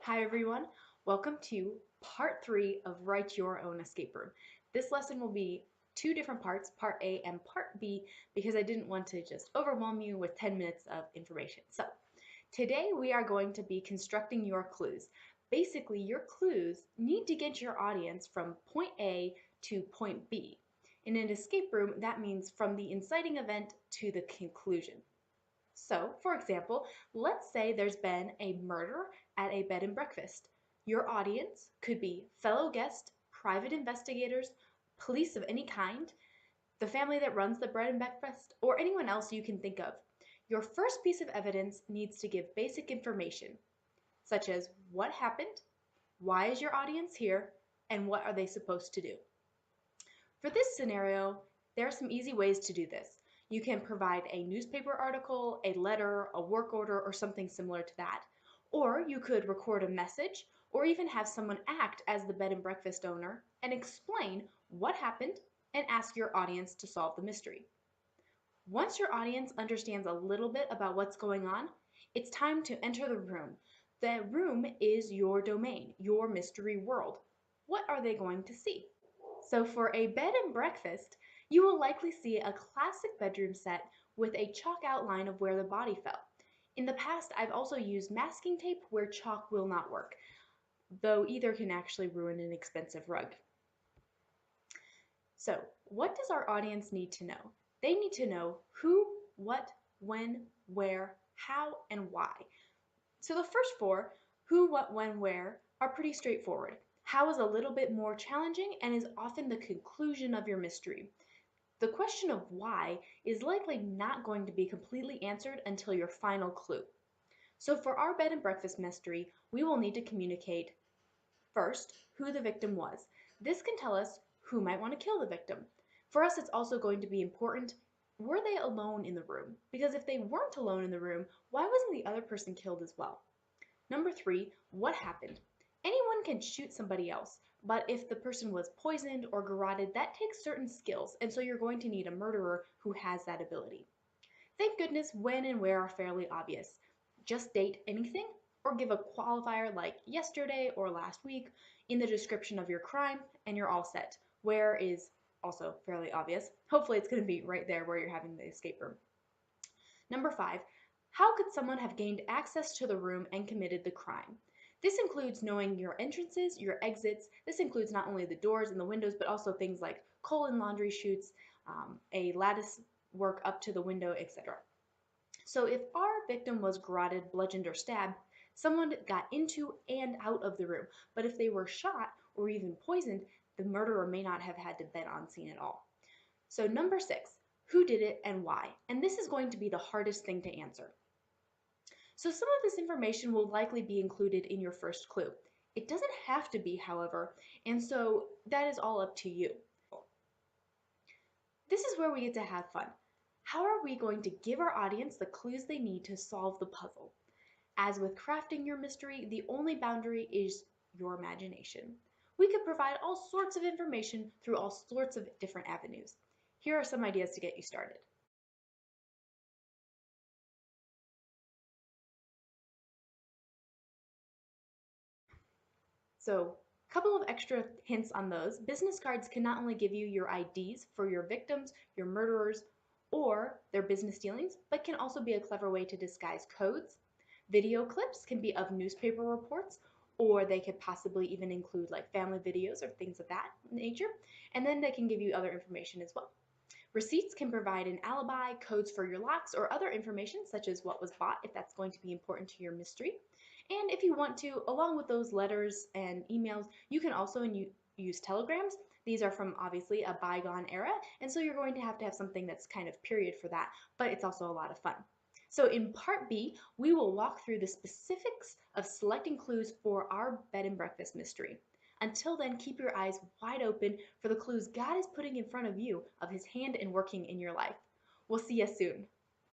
Hi everyone, welcome to part 3 of Write Your Own Escape Room. This lesson will be two different parts, part A and part B, because I didn't want to just overwhelm you with 10 minutes of information. So today we are going to be constructing your clues. Basically, your clues need to get your audience from point A to point B. In an escape room, that means from the inciting event to the conclusion. So, for example, let's say there's been a murder at a bed and breakfast. Your audience could be fellow guests, private investigators, police of any kind, the family that runs the bread and breakfast, or anyone else you can think of. Your first piece of evidence needs to give basic information, such as what happened, why is your audience here, and what are they supposed to do. For this scenario, there are some easy ways to do this. You can provide a newspaper article, a letter, a work order, or something similar to that. Or you could record a message, or even have someone act as the bed and breakfast owner and explain what happened and ask your audience to solve the mystery. Once your audience understands a little bit about what's going on, it's time to enter the room. The room is your domain, your mystery world. What are they going to see? So for a bed and breakfast, you will likely see a classic bedroom set with a chalk outline of where the body fell. In the past, I've also used masking tape where chalk will not work, though either can actually ruin an expensive rug. So what does our audience need to know? They need to know who, what, when, where, how, and why. So the first four, who, what, when, where, are pretty straightforward. How is a little bit more challenging and is often the conclusion of your mystery. The question of why is likely not going to be completely answered until your final clue. So for our bed and breakfast mystery, we will need to communicate first who the victim was. This can tell us who might want to kill the victim. For us, it's also going to be important, were they alone in the room? Because if they weren't alone in the room, why wasn't the other person killed as well? Number 3, what happened? Anyone can shoot somebody else, but if the person was poisoned or garroted, that takes certain skills, and so you're going to need a murderer who has that ability. Thank goodness when and where are fairly obvious. Just date anything or give a qualifier like yesterday or last week in the description of your crime and you're all set. Where is also fairly obvious. Hopefully it's going to be right there where you're having the escape room. Number 5, how could someone have gained access to the room and committed the crime? This includes knowing your entrances, your exits. This includes not only the doors and the windows, but also things like coal and laundry chutes, a lattice work up to the window, etc. So if our victim was garroted, bludgeoned, or stabbed, someone got into and out of the room. But if they were shot or even poisoned, the murderer may not have had to been on scene at all. So number 6, who did it and why? And this is going to be the hardest thing to answer. So some of this information will likely be included in your first clue. It doesn't have to be, however, and so that is all up to you. This is where we get to have fun. How are we going to give our audience the clues they need to solve the puzzle? As with crafting your mystery, the only boundary is your imagination. We could provide all sorts of information through all sorts of different avenues. Here are some ideas to get you started. So, a couple of extra hints on those. Business cards can not only give you your IDs for your victims, your murderers, or their business dealings, but can also be a clever way to disguise codes. Video clips can be of newspaper reports, or they could possibly even include like family videos or things of that nature. And then they can give you other information as well. Receipts can provide an alibi, codes for your locks, or other information such as what was bought if that's going to be important to your mystery. And if you want to, along with those letters and emails, you can also use telegrams. These are from obviously a bygone era, and so you're going to have something that's kind of period for that, but it's also a lot of fun. So in part B, we will walk through the specifics of selecting clues for our bed and breakfast mystery. Until then, keep your eyes wide open for the clues God is putting in front of you of His hand and working in your life. We'll see you soon.